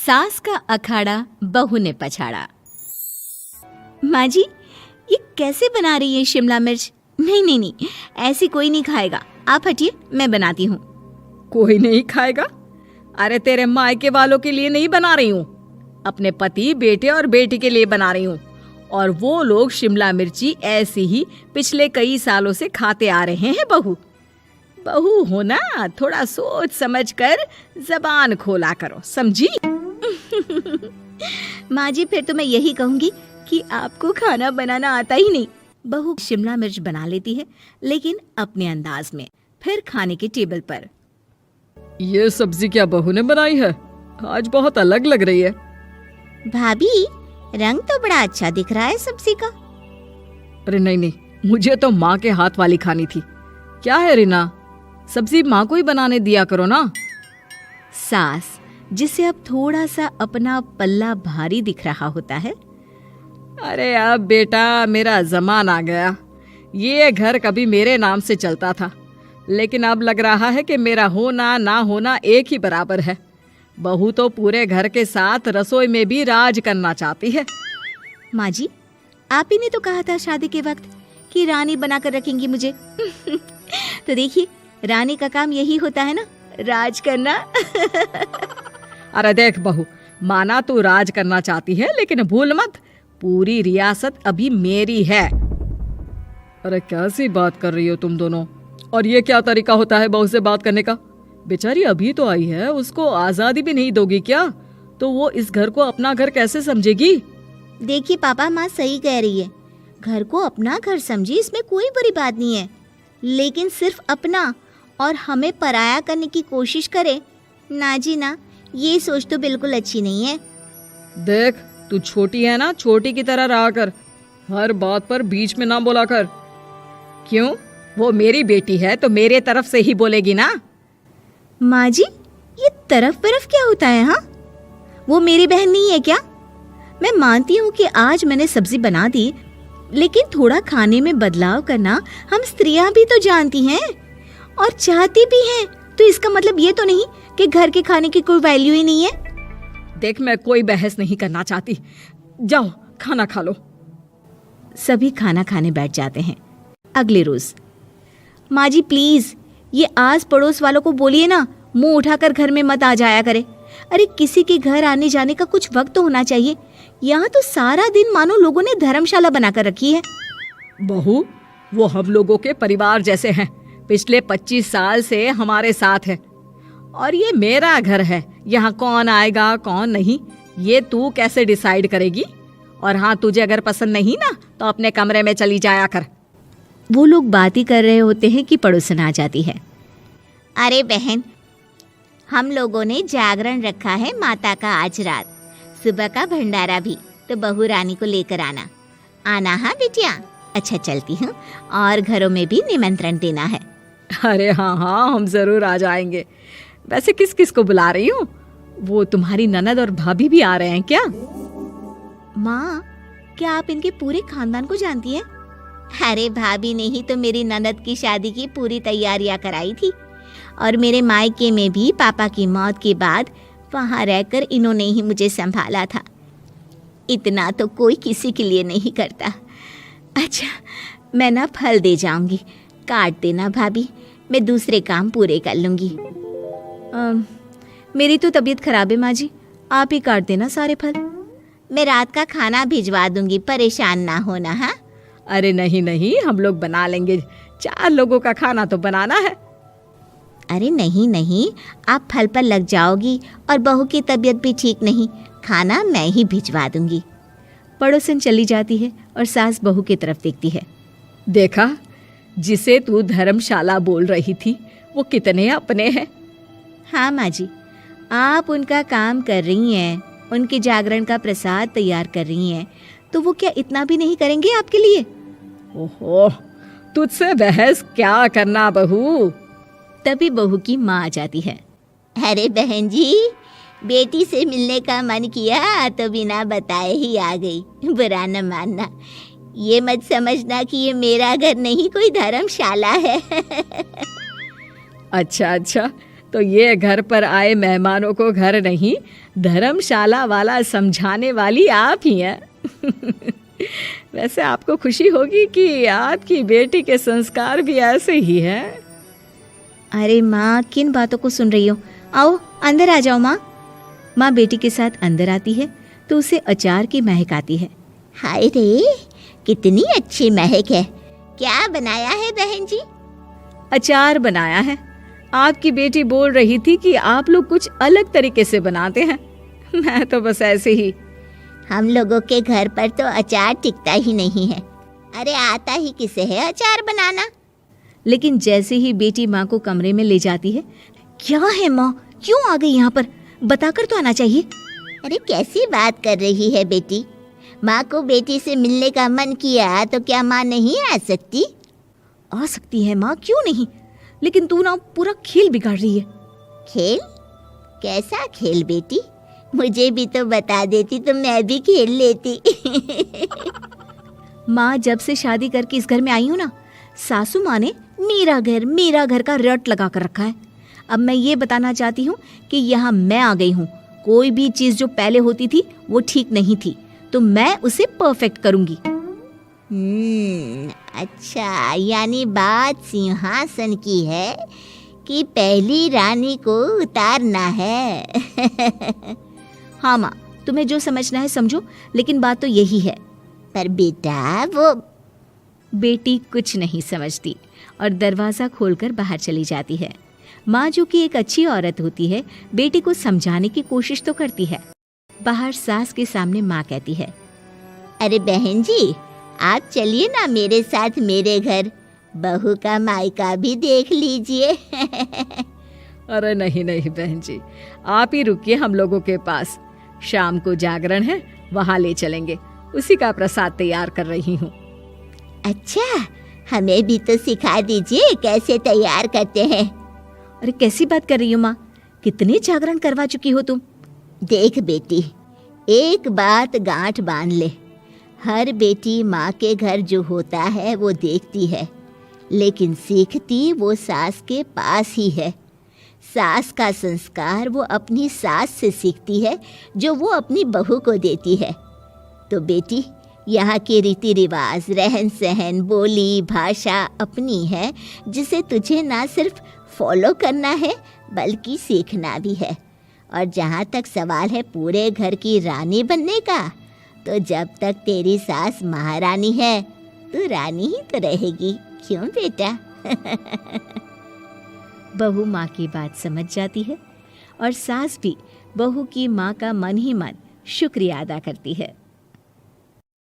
सास का अखाड़ा बहू ने पछाड़ा। माँ जी, ये कैसे बना रही है शिमला मिर्च? नहीं नहीं नहीं, ऐसी कोई नहीं खाएगा। आप हटिए, मैं बनाती हूँ। कोई नहीं खाएगा? अरे तेरे मायके वालों के लिए नहीं बना रही हूँ, अपने पति, बेटे और बेटी के लिए बना रही हूँ। और वो लोग शिमला मिर्ची ऐसी ही पिछले कई सालों से खाते आ रहे हैं। बहू बहू हो ना, थोड़ा सोच समझ कर जबान खोला करो, समझी? माँ जी, फिर तो मैं यही कहूँगी कि आपको खाना बनाना आता ही नहीं। बहू शिमला मिर्च बना लेती है, लेकिन अपने अंदाज में। फिर खाने के टेबल पर, ये सब्जी क्या बहू ने बनाई है? आज बहुत अलग लग रही है। भाभी, रंग तो बड़ा अच्छा दिख रहा है सब्जी का। अरे नहीं नहीं, मुझे तो माँ के हाथ वाली खानी थी। क्या है रीना, सब्जी माँ को ही बनाने दिया करो ना। सास, जिसे अब थोड़ा सा अपना पल्ला भारी दिख रहा होता है। अरे अब बेटा मेरा जमाना आ गया। ये घर कभी मेरे नाम से चलता था, लेकिन अब लग रहा है कि मेरा होना ना होना एक ही बराबर है। बहू तो पूरे घर के साथ रसोई में भी राज करना चाहती है। माँ जी, आप ही ने तो कहा था शादी के वक्त कि रानी बनाकर रखेंगी मुझे। तो देखिए, रानी का काम यही होता है ना, राज करना। अरे देख बहू, माना तू राज करना चाहती है, लेकिन भूल मत, पूरी रियासत अभी मेरी है। अरे कैसी बात कर रही हो तुम दोनों? और ये क्या तरीका होता है बहू से बात करने का? बेचारी अभी तो आई है, उसको आजादी भी नहीं दोगी क्या? तो वो इस घर को अपना घर कैसे समझेगी? देखिए पापा, माँ सही कह रही है। घर को अपना घर समझी, इसमें कोई बुरी बात नहीं है। लेकिन सिर्फ अपना और हमें पराया करने की कोशिश करे ना जी ना, ये सोच तो बिल्कुल अच्छी नहीं है। देख, तू छोटी है ना, छोटी की तरह रहा कर। हर बात पर बीच में ना बोला कर। क्यों? वो मेरी बेटी है तो मेरे तरफ से ही बोलेगी ना। माँ जी, ये तरफ क्या होता है? हाँ, वो मेरी बहन नहीं है क्या? मैं मानती हूँ कि आज मैंने सब्जी बना दी, लेकिन थोड़ा खाने में बदलाव करना हम स्त्रियां भी तो जानती हैं और चाहती भी हैं। तो इसका मतलब ये तो नहीं कि घर के खाने की कोई वैल्यू ही नहीं है। देख, मैं कोई बहस नहीं करना चाहती, जाओ खाना खा लो। सभी खाना खाने बैठ जाते हैं। अगले रोज, माँ जी प्लीज, ये आस पड़ोस वालों को बोलिए ना, मुंह उठाकर घर में मत आ जाया करे। अरे किसी के घर आने जाने का कुछ वक्त तो होना चाहिए। यहाँ तो सारा दिन मानो लोगों ने धर्मशाला बनाकर रखी है। बहू, वो हम लोगों के परिवार जैसे हैं, पिछले 25 साल से हमारे साथ है। और ये मेरा घर है, यहाँ कौन आएगा कौन नहीं ये तू कैसे डिसाइड करेगी? और हाँ, तुझे अगर पसंद नहीं ना तो अपने कमरे में चली जाया कर। वो लोग बात ही कर रहे होते हैं कि पड़ोसन आ जाती है। अरे बहन, हम लोगों ने जागरण रखा है माता का आज रात, सुबह का भंडारा भी, तो बहू रानी को लेकर आना। आना हाँ बिटिया? अच्छा चलती हूँ, और घरों में भी निमंत्रण देना है। अरे हाँ हाँ, हम जरूर आ जाएंगे। वैसे किस किस को बुला रही हूँ? वो तुम्हारी ननद और भाभी भी आ रहे हैं क्या? माँ, क्या आप इनके पूरे खानदान को जानती हैं? अरे भाभी ने ही तो मेरी ननद की शादी की पूरी तैयारियां कराई थी, और मेरे मायके में भी पापा की मौत के बाद वहाँ रहकर इन्होंने ही मुझे संभाला था। इतना तो कोई किसी के लिए नहीं करता। अच्छा, मैं ना फल दे जाऊंगी, काट देना भाभी, मैं दूसरे काम पूरे कर लूंगी। मेरी तो तबीयत खराब है माँ जी, आप ही काट देना सारे फल। मैं रात का खाना भिजवा दूंगी, परेशान ना होना। हाँ? अरे नहीं नहीं, हम लोग बना लेंगे, 4 लोगों का खाना तो बनाना है। अरे नहीं नहीं, आप फल पर लग जाओगी, और बहू की तबीयत भी ठीक नहीं, खाना मैं ही भिजवा दूंगी। पड़ोसन चली जाती है और सास बहू की तरफ देखती है। देखा, जिसे तू धर्मशाला बोल रही थी वो कितने अपने हैं। हाँ माँ जी, आप उनका काम कर रही हैं, उनके जागरण का प्रसाद तैयार कर रही हैं, तो वो क्या इतना भी नहीं करेंगे आपके लिए? ओहो, तुझसे बहस क्या करना बहू। तभी बहू की माँ आ जाती है। अरे बहन जी, बेटी से मिलने का मन किया तो बिना बताए ही आ गई, बुरा न मानना। ये मत समझना कि ये मेरा घर नहीं, कोई धर्मशाला है। अच्छा अच्छा, तो ये घर पर आए मेहमानों को घर नहीं धर्मशाला वाला समझाने वाली आप ही हैं। वैसे आपको खुशी होगी कि आपकी बेटी के संस्कार भी ऐसे ही हैं। अरे माँ, किन बातों को सुन रही हो? आओ अंदर आ जाओ माँ। माँ बेटी के साथ अंदर आती है तो उसे अचार की महक आती है। हाय रे, कितनी अच्छी महक है। क्या बनाया है बहन जी? अचार बनाया है। आपकी बेटी बोल रही थी कि आप लोग कुछ अलग तरीके से बनाते हैं। मैं तो बस ऐसे ही। हम लोगों के घर पर तो अचार टिकता ही नहीं है। अरे आता ही किसे है अचार बनाना? लेकिन जैसे ही बेटी माँ को कमरे में ले जाती है, क्या है माँ, क्यों आ गई यहाँ पर? बताकर तो आना चाहिए। अरे कैसी बात कर रही है बेटी? माँ को बेटी से मिलने का मन किया तो क्या माँ नहीं आ सकती? आ सकती है माँ, क्यों नहीं, लेकिन तू ना पूरा खेल बिगाड़ रही है। खेल? कैसा खेल बेटी? मुझे भी तो बता देती तो मैं भी खेल लेती। माँ, जब से शादी करके इस घर में आई हूँ ना, सासू माँ ने मेरा घर का रट लगा कर रखा है। अब मैं ये बताना चाहती हूँ कि यहाँ मैं आ गई हूँ। कोई भी चीज़ जो पहले होती थी वो ठीक नहीं थी, तो मैं उसे परफेक्ट करूँगी। अच्छा, यानी बात सिंहासन की है कि पहली रानी को उतारना है। हाँ माँ, तुम्हें जो समझना है समझो, लेकिन बात तो यही है। पर बेटा वो... बेटी कुछ नहीं समझती और दरवाज़ा खोलकर बाहर चली जाती है। माँ, जो कि एक अच्छी औरत होती है, बेटी को समझाने की कोशिश तो करती है। बाहर सास के सामने माँ कहती है, अरे बहन जी, आप चलिए ना मेरे साथ मेरे घर, बहू का मायका भी देख लीजिए। अरे नहीं नहीं बहन जी, आप ही रुकिए हम लोगों के पास। शाम को जागरण है, वहाँ ले चलेंगे। उसी का प्रसाद तैयार कर रही हूँ। अच्छा, हमें भी तो सिखा दीजिए कैसे तैयार करते हैं। अरे कैसी बात कर रही हो माँ, कितने जागरण करवा चुकी हो तुम? देख बेटी, एक बात गांठ बांध ले, हर बेटी माँ के घर जो होता है वो देखती है, लेकिन सीखती वो सास के पास ही है। सास का संस्कार वो अपनी सास से सीखती है, जो वो अपनी बहू को देती है। तो बेटी, यहाँ के रीति रिवाज, रहन सहन, बोली भाषा अपनी है, जिसे तुझे ना सिर्फ फॉलो करना है बल्कि सीखना भी है। और जहाँ तक सवाल है पूरे घर की रानी बनने का, तो जब तक तेरी सास महारानी है, तू रानी ही तो रहेगी। क्यों बेटा? बहू माँ की बात समझ जाती है और सास भी बहू की माँ का मन ही मन शुक्रिया अदा करती है।